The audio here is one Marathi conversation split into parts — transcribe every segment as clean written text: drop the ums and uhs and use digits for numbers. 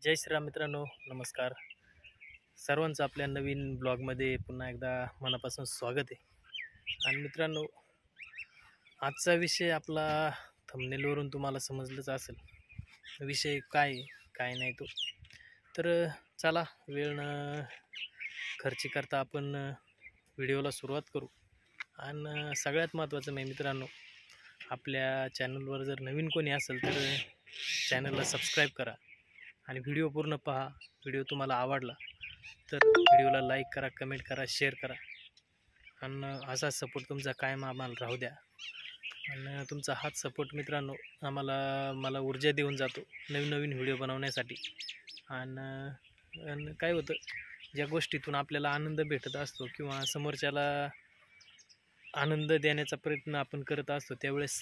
जय श्रीराम मित्रांनो, नमस्कार. सर्वांचं आपल्या नवीन ब्लॉगमध्ये पुन्हा एकदा मनापासून स्वागत आहे. आणि मित्रांनो, आजचा विषय आपला थंबनेलवरून तुम्हाला समजलंच असेल. विषय काय आहे, काय नाही तो. तर चला वेळ न खर्ची करता आपण व्हिडिओला सुरुवात करू. आणि सगळ्यात महत्त्वाचं म्हणजे मित्रांनो, आपल्या चॅनलवर जर नवीन कोणी असेल तर चॅनलला सबस्क्राईब करा आणि व्हिडिओ पूर्ण पहा. व्हिडिओ तुम्हाला आवडला तर व्हिडिओला लाईक करा, कमेंट करा, शेअर करा. आणि असा सपोर्ट तुमचा कायम आम्हाला राहू द्या. आणि तुमचा हाच सपोर्ट मित्रांनो मला ऊर्जा देऊन जातो नवीन नवीन व्हिडिओ बनवण्यासाठी. आणि काय होतं, ज्या गोष्टीतून आपल्याला आनंद भेटत असतो किंवा समोरच्याला आनंद देण्याचा प्रयत्न आपण करत असतो, त्यावेळेस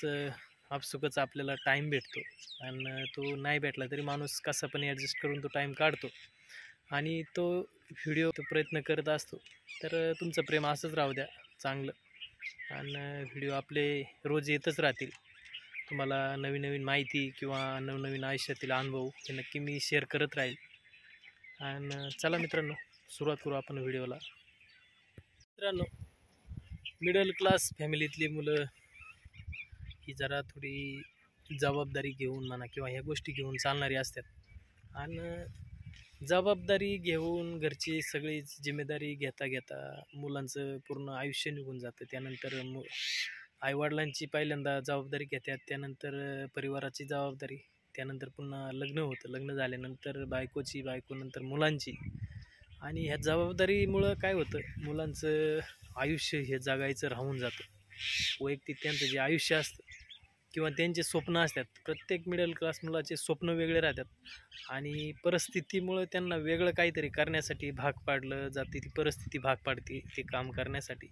आपसुकच आपल्याला टाईम भेटतो. आणि तो नाही भेटला तरी माणूस कसा पण ॲडजस्ट करून तो टाईम काढतो आणि तो व्हिडिओ प्रयत्न करत असतो. तर तुमचं प्रेम असंच राहू द्या चांगलं. आणि व्हिडिओ आपले रोज येतच राहतील. तुम्हाला नवीन नवीन माहिती किंवा नवनवीन आयुष्यातील अनुभव हे नक्की मी शेअर करत राहील. आणि चला मित्रांनो, सुरुवात करू आपण व्हिडिओला. मित्रांनो, मिडल क्लास फॅमिलीतली मुलं ही जरा थोडी जबाबदारी घेऊन म्हणा किंवा ह्या गोष्टी घेऊन चालणारी असतात. आणि जबाबदारी घेऊन घरची सगळी जिम्मेदारी घेता घेता मुलांचं पूर्ण आयुष्य निघून जातं. त्यानंतर आईवडिलांची पहिल्यांदा जबाबदारी घेतात, त्यानंतर परिवाराची जबाबदारी, त्यानंतर पुन्हा लग्न होतं, लग्न झाल्यानंतर बायकोनंतर मुलांची. आणि ह्या जबाबदारीमुळं काय होतं, मुलांचं आयुष्य हे जगायचं राहून जातं. वैयक्तिक त्यांचं जे आयुष्य असतं किंवा त्यांचे स्वप्न असतात, प्रत्येक मिडल क्लास मुलाचे स्वप्न वेगळे राहतात. आणि परिस्थितीमुळं त्यांना वेगळं काहीतरी करण्यासाठी भाग पाडलं जाते, ती परिस्थिती भाग पाडते ते काम करण्यासाठी.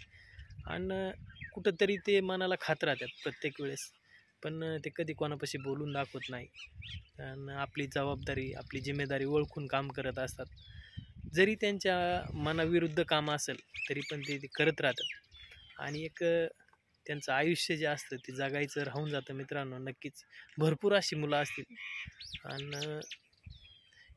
आणि कुठंतरी ते मनाला खात राहतात प्रत्येक वेळेस, पण ते कधी कोणापाशी बोलून दाखवत नाही. आणि आपली जबाबदारी, आपली जिम्मेदारी ओळखून काम करत असतात. जरी त्यांच्या मनाविरुद्ध काम असेल तरी पण ते करत राहतात. आणि एक त्यांचं आयुष्य जे असतं ते जगायचं राहून जातं. मित्रांनो, नक्कीच भरपूर अशी मुलं असतील. आणि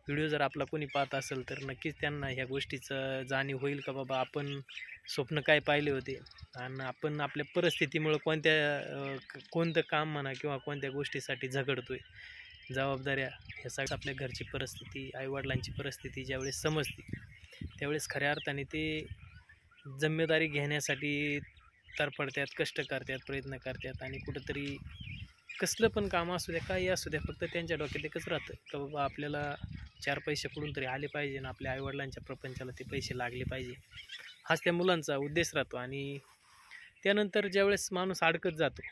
व्हिडिओ जर आपला कोणी पाहत असेल तर नक्कीच त्यांना ह्या गोष्टीचं जाणीव होईल का बाबा आपण स्वप्न काय पाहिले होते आणि आपण आपल्या परिस्थितीमुळं कोणतं काम म्हणा किंवा कोणत्या गोष्टीसाठी झगडतोय. जबाबदाऱ्या ह्या सगळ्या आपल्या घरची परिस्थिती, आईवडिलांची परिस्थिती ज्यावेळेस समजते त्यावेळेस खऱ्या अर्थाने ते जिम्मेदारी घेण्यासाठी तरफडतात, कष्ट करतात, प्रयत्न करतात. आणि कुठंतरी कसलं पण काम असू द्या, काही असू द्या, फक्त त्यांच्या डोक्यात एकच राहतं का बाबा आपल्याला 4 पैसे कुठून तरी आले पाहिजे आणि आपल्या आईवडिलांच्या प्रपंचाला ते पैसे लागले पाहिजे, हाच त्या मुलांचा उद्देश राहतो. आणि त्यानंतर ज्यावेळेस माणूस अडकत जातो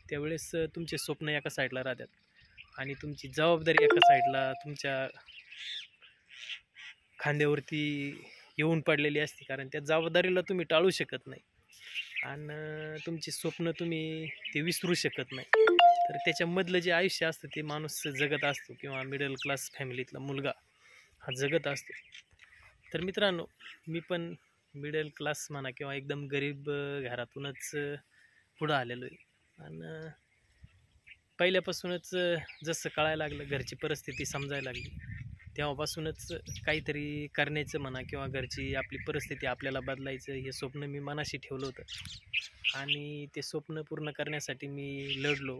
त्यावेळेस तुमचे स्वप्न एका साईडला राहतात आणि तुमची जबाबदारी एका साईडला तुमच्या खांद्यावरती येऊन पडलेली असते. कारण त्या जबाबदारीला तुम्ही टाळू शकत नाही आणि तुमची स्वप्न तुम्ही ते विसरू शकत नाही. तर त्याच्यामधलं जे आयुष्य असतं ते माणूस जगत असतो किंवा मिडल क्लास फॅमिलीतला मुलगा हा जगत असतो. तर मित्रांनो, मी पण मिडल क्लास म्हणा किंवा एकदम गरीब घरातूनच पुढं आलेलो आहे. आणि पहिल्यापासूनच जसं कळायला लागलं, घरची परिस्थिती समजायला लागली, तेव्हापासूनच काहीतरी करण्याचं म्हणा किंवा घरची आपली परिस्थिती आपल्याला बदलायचं हे स्वप्न मी मनाशी ठेवलं होतं. आणि ते स्वप्न पूर्ण करण्यासाठी मी लढलो,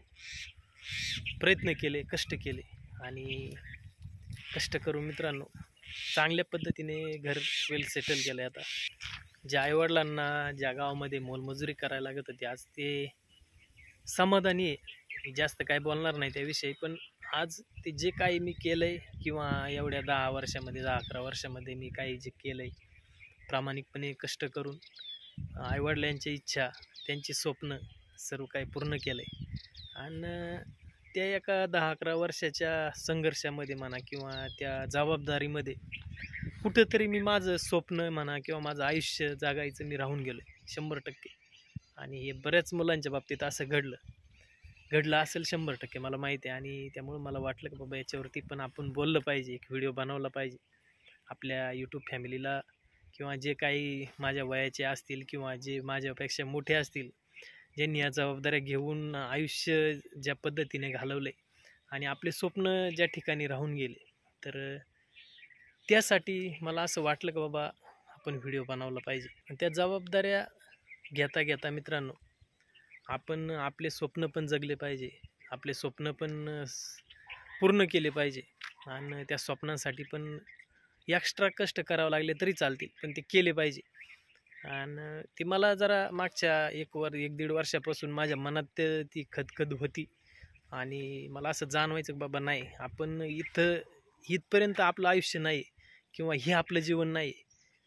प्रयत्न केले, कष्ट केले. आणि कष्ट करून मित्रांनो चांगल्या पद्धतीने घर वेल सेटल केलं आहे. आता ज्या आईवडिलांना ज्या गावामध्ये मोलमजुरी करायला लागत होती, आज ते समाधानी आहे. जास्त काय बोलणार नाही त्याविषयी, पण आज ते जे काही मी केलं आहे किंवा एवढ्या 10-11 वर्षामध्ये मी काही जे केलं आहे, प्रामाणिकपणे कष्ट करून आईवडिलांची इच्छा, त्यांची स्वप्न सर्व काही पूर्ण केलं आहे. आणि त्या एका 10-11 वर्षाच्या संघर्षामध्ये म्हणा किंवा त्या जबाबदारीमध्ये कुठंतरी मी माझं स्वप्न म्हणा किंवा माझं आयुष्य जगायचं मी राहून गेलो आहे 100%. आणि हे बऱ्याच मुलांच्या बाबतीत असं घडलं असेल 100% मला माहिती आहे. आणि त्यामुळं मला वाटलं की बाबा याच्यावरती पण आपण बोललं पाहिजे, एक व्हिडिओ बनवला पाहिजे आपल्या यूट्यूब फॅमिलीला किंवा जे काही माझ्या वयाचे असतील किंवा जे माझ्यापेक्षा मोठे असतील, ज्यांनी या जबाबदाऱ्या घेऊन आयुष्य ज्या पद्धतीने घालवलं आहे आणि आपले स्वप्न ज्या ठिकाणी राहून गेले, तर त्यासाठी मला असं वाटलं की बाबा आपण व्हिडिओ बनवला पाहिजे. आणि त्या जबाबदाऱ्या घेता घेता मित्रांनो, आपण आपले स्वप्न पण जगले पाहिजे, आपले स्वप्न पण पूर्ण केले पाहिजे. आणि त्या स्वप्नांसाठी पण एक्स्ट्रा कष्ट करावं लागले तरी चालतील, पण ते केले पाहिजे. आणि ते मला जरा मागच्या 1-1.5 वर्षापासून माझ्या मनात ती खदखद होती. आणि मला असं जाणवायचं की बाबा नाही, आपण इथपर्यंत आपलं आयुष्य नाही किंवा हे आपलं जीवन नाही.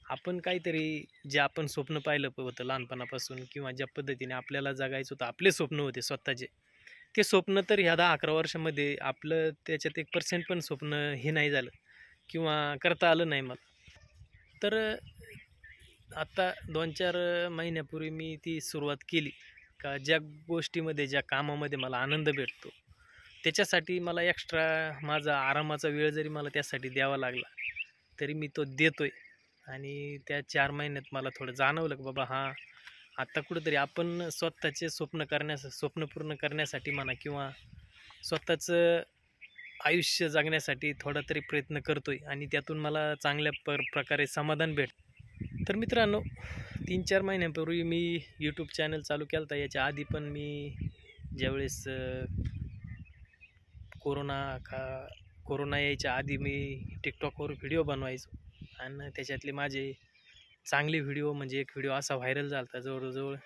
आपण काहीतरी जे आपण स्वप्न पाहिलं होतं लहानपणापासून किंवा ज्या पद्धतीने आपल्याला जगायचं होतं, आपले स्वप्न होते स्वतःचे, ते स्वप्न तर ह्या 10-11 वर्षामध्ये आपलं त्याच्यात 1% पण स्वप्न हे नाही झालं किंवा करता आलं नाही मला. तर आता 2-4 महिन्यापूर्वी मी ती सुरुवात केली का ज्या गोष्टीमध्ये, ज्या कामामध्ये मला आनंद भेटतो, त्याच्यासाठी मला एक्स्ट्रा माझा आरामाचा वेळ जरी मला त्यासाठी द्यावा लागला तरी मी तो देतोय. आणि त्या 4 महिन्यात मला थोडं जाणवलं की बाबा हां, आता कुठंतरी आपण स्वतःचे स्वप्न पूर्ण करण्यासाठी म्हणा किंवा स्वतःचं आयुष्य जगण्यासाठी थोडा तरी प्रयत्न करतोय आणि त्यातून मला चांगल्या प्रकारे समाधान तर मित्रांनो, 3-4 महिन्यांपूर्वी मी यूट्यूब चॅनल चालू केला होता. याच्या आधी पण मी ज्यावेळेस कोरोना यायच्या आधी मी टिकटॉकवर व्हिडिओ बनवायचो. आणि त्याच्यातले माझे चांगले व्हिडिओ, म्हणजे एक व्हिडिओ असा व्हायरल झाला होता, जवळजवळ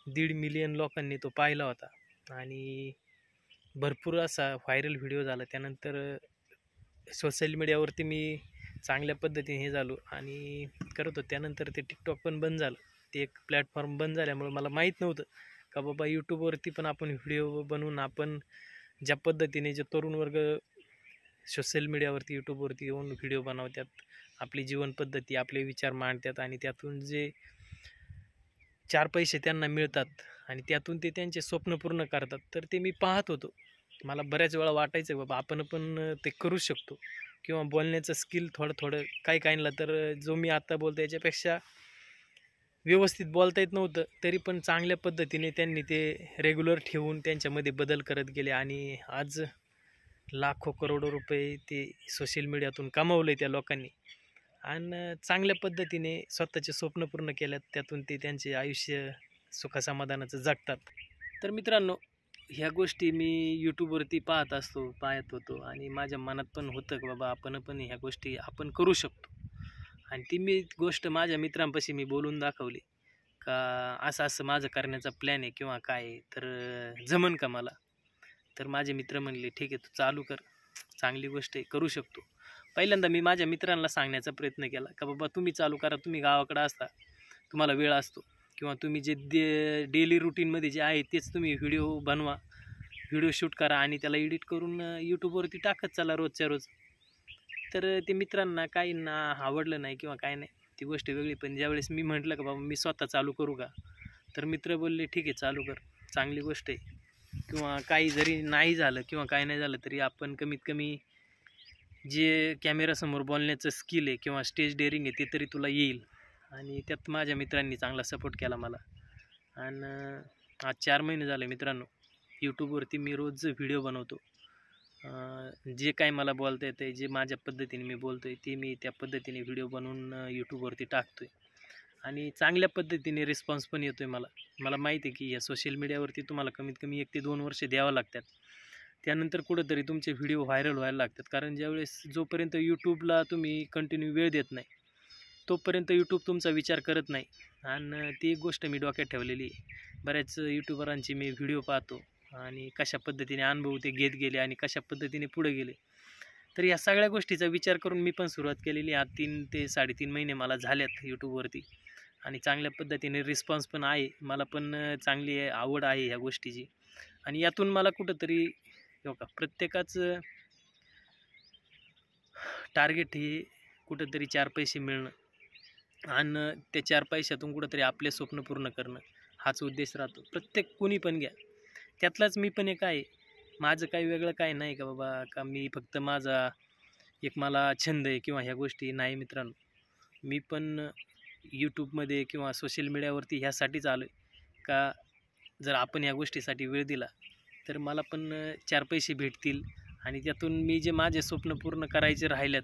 1.5 मिलियन लोकांनी तो पाहिला होता. आणि भरपूर असा व्हायरल व्हिडिओ झाला. त्यानंतर सोशल मीडियावरती मी चांगल्या पद्धतीने हे झालो आणि करत होतो. त्यानंतर ते टिकटॉक पण बंद झालं. ते एक प्लॅटफॉर्म बंद झाल्यामुळे मला माहीत नव्हतं का बाबा यूट्यूबवरती पण आपण व्हिडिओ बनवून आपण ज्या पद्धतीने जे तरुण वर्ग सोशल मीडियावरती यूट्यूबवरती येऊन व्हिडिओ बनवतात, आपली जीवनपद्धती, आपले विचार मांडतात आणि त्यातून जे 4 पैसे त्यांना मिळतात आणि त्यातून ते त्यांचे स्वप्न पूर्ण करतात, तर ते मी पाहत होतो. मला बऱ्याच वेळा वाटायचं बाबा आपण पण ते करू शकतो किंवा बोलण्याचं स्किल थोडं काही काहींना तर जो मी आत्ता बोलतो याच्यापेक्षा व्यवस्थित बोलता येत नव्हतं, तरी पण चांगल्या पद्धतीने त्यांनी ते रेग्युलर ठेवून त्यांच्यामध्ये बदल करत गेले आणि आज लाखो करोडो रुपये ते सोशल मीडियातून कमावले त्या लोकांनी आणि चांगल्या पद्धतीने स्वतःचे स्वप्न पूर्ण केल्यात. त्यातून ते त्यांचे आयुष्य सुखसमाधानाचं जगतात. तर मित्रांनो, ह्या गोष्टी मी यूट्यूबवरती पाहत होतो आणि माझ्या मनात पण होतं की बाबा आपण पण ह्या गोष्टी आपण करू शकतो. आणि ती गोष्ट माझ्या मित्रांपाशी मी बोलून दाखवली का असं माझं करण्याचा प्लॅन आहे किंवा काय आहे, तर जमन का मला. तर माझे मित्र म्हणले ठीक आहे, तू चालू कर, चांगली गोष्ट आहे, करू शकतो. पहिल्यांदा मी माझ्या मित्रांना सांगण्याचा प्रयत्न केला का बाबा तुम्ही चालू करा, तुम्ही गावाकडे असता, तुम्हाला वेळ असतो किंवा तुम्ही जे डेली रुटीनमध्ये जे आहे तेच तुम्ही व्हिडिओ बनवा, व्हिडिओ शूट करा आणि त्याला एडिट करून यूट्यूबवरती टाकत चला रोजच्या रोज. तर ते मित्रांना काहींना आवडलं नाही किंवा काय नाही, ती गोष्ट वेगळी. पण ज्यावेळेस मी म्हटलं का बाबा मी स्वतः चालू करू का, तर मित्र बोलले ठीक आहे चालू कर, चांगली गोष्ट आहे. किंवा काही जरी नाही झालं किंवा काय नाही झालं तरी आपण कमीत कमी जे कॅमेरासमोर बोलण्याचं स्किल आहे किंवा स्टेज डेअरिंग आहे ते तरी तुला येईल. आणि त्यात माझ्या मित्रांनी चांगला सपोर्ट केला मला. आणि आज 4 महिने झाले मित्रांनो, यूट्यूबवरती मी रोज व्हिडिओ बनवतो. जे काही मला बोलता येतं आहे, जे माझ्या पद्धतीने मी बोलतो आहे ते मी त्या पद्धतीने व्हिडिओ बनवून यूट्यूबवरती टाकतो आहे आणि चांगल्या पद्धतीने रिस्पॉन्स पण येतो आहे मला. मला माहिती आहे की या सोशल मीडियावरती तुम्हाला कमीत कमी 1 ते 2 वर्ष द्यावं लागतात. त्यानंतर कुठंतरी तुमचे व्हिडिओ व्हायरल व्हायला लागतात. कारण ज्यावेळेस जोपर्यंत यूट्यूबला तुम्ही कंटिन्यू वेळ देत नाही तोपर्यंत यूट्यूब तुमचा विचार करत नाही. आणि ती एक गोष्ट मी डोक्यात ठेवलेली आहे. बऱ्याच यूट्यूबरांचे मी व्हिडिओ पाहतो आणि कशा पद्धतीने अनुभव ते घेत गेले आणि कशा पद्धतीने पुढे गेले. तर या सगळ्या गोष्टीचा विचार करून मी पण सुरुवात केलेली. आज 3 ते 3.5 महिने मला झाल्यात यूट्यूबवरती आणि चांगल्या पद्धतीने रिस्पॉन्स पण आहे. मला पण चांगली आवड आहे ह्या गोष्टीची. आणि यातून मला कुठंतरी प्रत्येकाचं टार्गेट हे कुठंतरी 4 पैसे मिळणं आणि त्या 4 पैशातून कुठंतरी आपले स्वप्न पूर्ण करणं हाच उद्देश राहतो. प्रत्येक कोणी पण घ्या, त्यातलाच मी पण एक आहे. माझं काही वेगळं काय नाही का बाबा का मी फक्त माझा एक मला छंद आहे किंवा ह्या गोष्टी नाही. मित्रांनो, मी पण यूट्यूबमध्ये किंवा सोशल मीडियावरती ह्यासाठीच आलो आहे का जर आपण ह्या गोष्टीसाठी वेळ दिला तर मला पण 4 पैसे भेटतील आणि त्यातून मी जे माझे स्वप्न पूर्ण करायचे राहिल्यात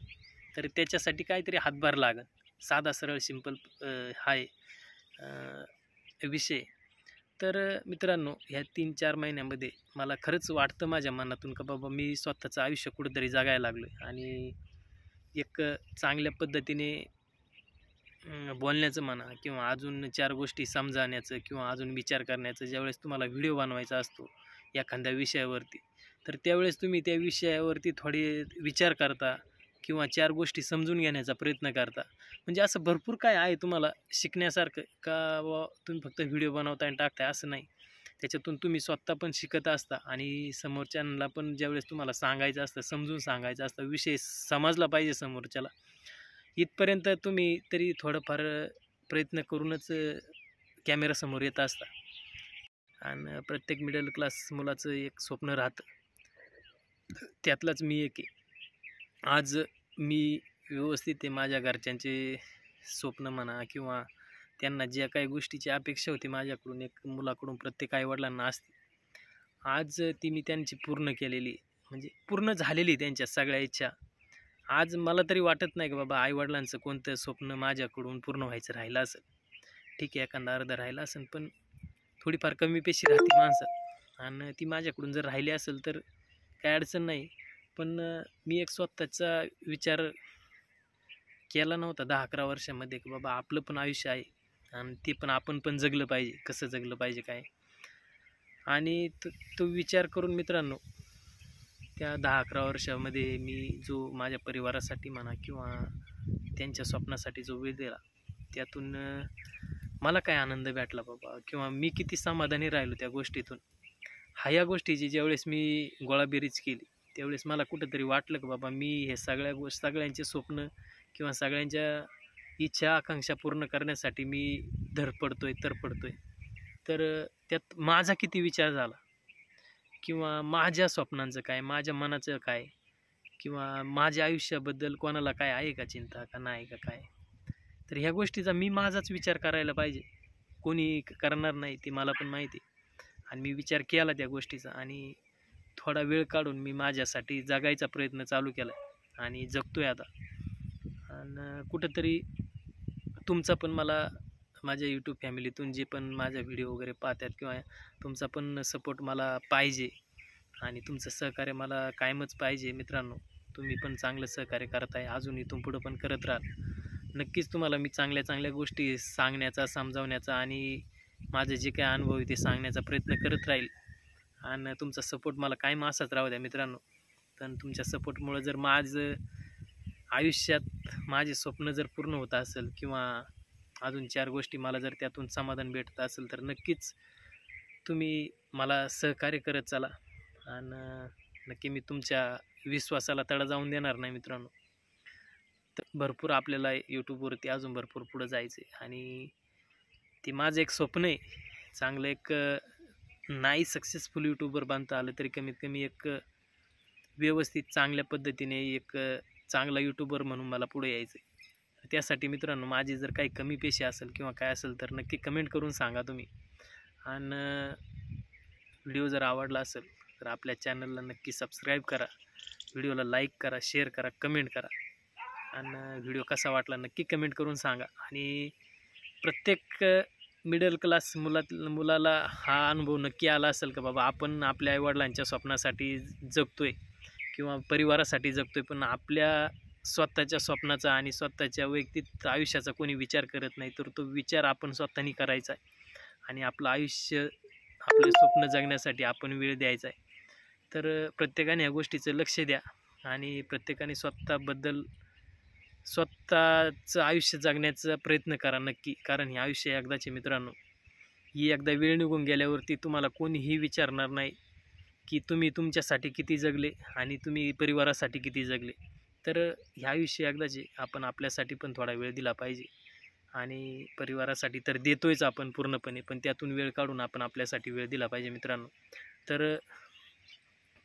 तर त्याच्यासाठी काहीतरी हातभार लागेल. साधा सरळ सिंपल आहे विषय. तर मित्रांनो, ह्या 3-4 महिन्यामध्ये मला खरंच वाटतं माझ्या मनातून का बाबा मी स्वतःचं आयुष्य कुठेतरी जगायला लागलो आहे आणि एक चांगल्या पद्धतीने बोलण्याचं म्हणा किंवा अजून 4 गोष्टी समजावण्याचं किंवा अजून विचार करण्याचं ज्यावेळेस तुम्हाला व्हिडिओ बनवायचा असतो एखाद्या विषयावरती, तर त्यावेळेस तुम्ही त्या विषयावरती थोडे विचार करता किंवा 4 गोष्टी समजून घेण्याचा प्रयत्न करता. म्हणजे असं भरपूर काय आहे तुम्हाला शिकण्यासारखं का बुवा तुम्ही फक्त व्हिडिओ बनवताय आणि टाकताय असं नाही. त्याच्यातून तुम्ही स्वतः पण शिकत असता आणि समोरच्यांना पण ज्यावेळेस तुम्हाला सांगायचं असतं, समजून सांगायचं असतं, विषय समजला पाहिजे समोरच्याला, इथपर्यंत तुम्ही तरी थोडंफार प्रयत्न करूनच कॅमेरासमोर येत असता. आणि प्रत्येक मिडल क्लास मुलाचं एक स्वप्न राहतं, त्यातलाच मी एक आहे. आज मी व्यवस्थित आहे, माझ्या घरच्यांचे स्वप्न म्हणा किंवा त्यांना ज्या काही गोष्टीची अपेक्षा होती माझ्याकडून, एक मुलाकडून प्रत्येक आईवडिलांना असते, आज ती मी त्यांची पूर्ण केलेली, म्हणजे पूर्ण झालेली त्यांच्या सगळ्या इच्छा. आज मला तरी वाटत नाही की बाबा आईवडिलांचं कोणतं स्वप्न माझ्याकडून पूर्ण व्हायचं राहिलं असेल. ठीक आहे, एखादा अर्ध राहिलं असेल, पण थोडीफार कमी पेशी राहते माणसात आणि ती माझ्याकडून जर राहिली असेल तर काही अडचण नाही. पण मी एक स्वतःचा विचार केला नव्हता 10-11 वर्षामध्ये की बाबा आपलं पण आयुष्य आहे आणि ते पण आपण पण जगलं पाहिजे, कसं जगलं पाहिजे काय. आणि तो विचार करून मित्रांनो, त्या 10-11 वर्षामध्ये मी जो माझ्या परिवारासाठी म्हणा किंवा त्यांच्या स्वप्नासाठी जो वेळ दिला, त्यातून मला काय आनंद भेटला बाबा किंवा मी किती समाधानी राहिलो त्या गोष्टीतून. ह्या गोष्टीची ज्यावेळेस मी गोळाबेरीज केली, त्यावेळेस मला कुठंतरी वाटलं की बाबा मी हे सगळ्यांचे स्वप्न किंवा सगळ्यांच्या इच्छा आकांक्षा पूर्ण करण्यासाठी मी धडपडतोय तरपडतोय. तर त्यात माझा किती विचार झाला किंवा माझ्या स्वप्नांचं काय, माझ्या मनाचं काय किंवा माझ्या आयुष्याबद्दल कोणाला काय आहे का चिंता का नाही का काय. तर ह्या गोष्टीचा मी माझाच विचार करायला पाहिजे, कोणी करणार नाही ते मला पण माहिती आहे. आणि मी विचार केला त्या गोष्टीचा आणि थोडा वेळ काढून मी माझ्यासाठी जगायचा प्रयत्न चालू केला आहे आणि जगतोय आता. आणि कुठंतरी तुमचा पण मला माझ्या यूट्यूब फॅमिलीतून जे पण माझा व्हिडिओ वगैरे पाहतात किंवा तुमचा पण सपोर्ट मला पाहिजे आणि तुमचं सहकार्य मला कायमच पाहिजे. मित्रांनो, तुम्ही पण चांगलं सहकार्य करताय, अजून इथून पुढं पण करत राहाल. नक्कीच तुम्हाला मी चांगल्या चांगल्या गोष्टी सांगण्याचा, समजावण्याचा आणि माझे जे काही अनुभव आहे ते सांगण्याचा प्रयत्न करत राहील. आणि तुमचा सपोर्ट मला कायम असाच राहू द्या मित्रांनो. तर तुमच्या सपोर्टमुळं जर माझं आयुष्यात माझे स्वप्न जर पूर्ण होत असेल किंवा अजून 4 गोष्टी मला जर त्यातून समाधान भेटत असेल, तर नक्कीच तुम्ही मला सहकार्य करत चला आणि नक्की मी तुमच्या विश्वासाला तडा जाऊन देणार नाही मित्रांनो. तर भरपूर आपल्याला यूट्यूबवरती अजून भरपूर पुढं जायचं आहे आणि ते माझं एक स्वप्न आहे. चांगलं एक नाही सक्सेसफुल यूट्यूबर बनता आलं तरी कमीत कमी एक व्यवस्थित चांगल्या पद्धतीने एक चांगला यूट्यूबर म्हणून मला पुढे यायचं आहे. त्यासाठी मित्रांनो, माझी जर काही कमी पेशी असेल किंवा काय असेल तर नक्की कमेंट करून सांगा तुम्ही. आणि व्हिडिओ जर आवडला असेल तर आपल्या चॅनलला नक्की सबस्क्राईब करा, व्हिडिओला लाईक करा, शेअर करा, कमेंट करा आणि व्हिडिओ कसा वाटला नक्की कमेंट करून सांगा. आणि प्रत्येक मिडल क्लास मुलाला हा अनुभव नक्की आला असेल का बाबा आपण आपल्या आईवडिलांच्या स्वप्नासाठी जगतोय किंवा परिवारासाठी जगतोय, पण आपल्या स्वतःच्या स्वप्नाचा आणि स्वतःच्या वैयक्तिक आयुष्याचा कोणी विचार करत नाही. तर तो विचार आपण स्वतःनी करायचा आहे आणि आपलं आयुष्य, आपले स्वप्न जगण्यासाठी आपण वेळ द्यायचा आहे. तर प्रत्येकाने या गोष्टीचं लक्ष द्या आणि प्रत्येकाने स्वतःचं आयुष्य जगण्याचा प्रयत्न करा नक्की. कारण हे आयुष्य एकदाचे मित्रांनो, ही एकदा वेळ निघून गेल्यावरती तुम्हाला कोणीही विचारणार नाही की तुम्ही तुमच्यासाठी किती जगले आणि तुम्ही परिवारासाठी किती जगले. तर हे आयुष्य एकदाचे, आपण आपल्यासाठी पण थोडा वेळ दिला पाहिजे आणि परिवारासाठी तर देतोयच आपण पूर्णपणे, पण त्यातून वेळ काढून आपण आपल्यासाठी वेळ दिला पाहिजे मित्रांनो. तर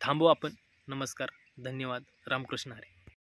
थांबू आपण. नमस्कार, धन्यवाद, रामकृष्ण हरी.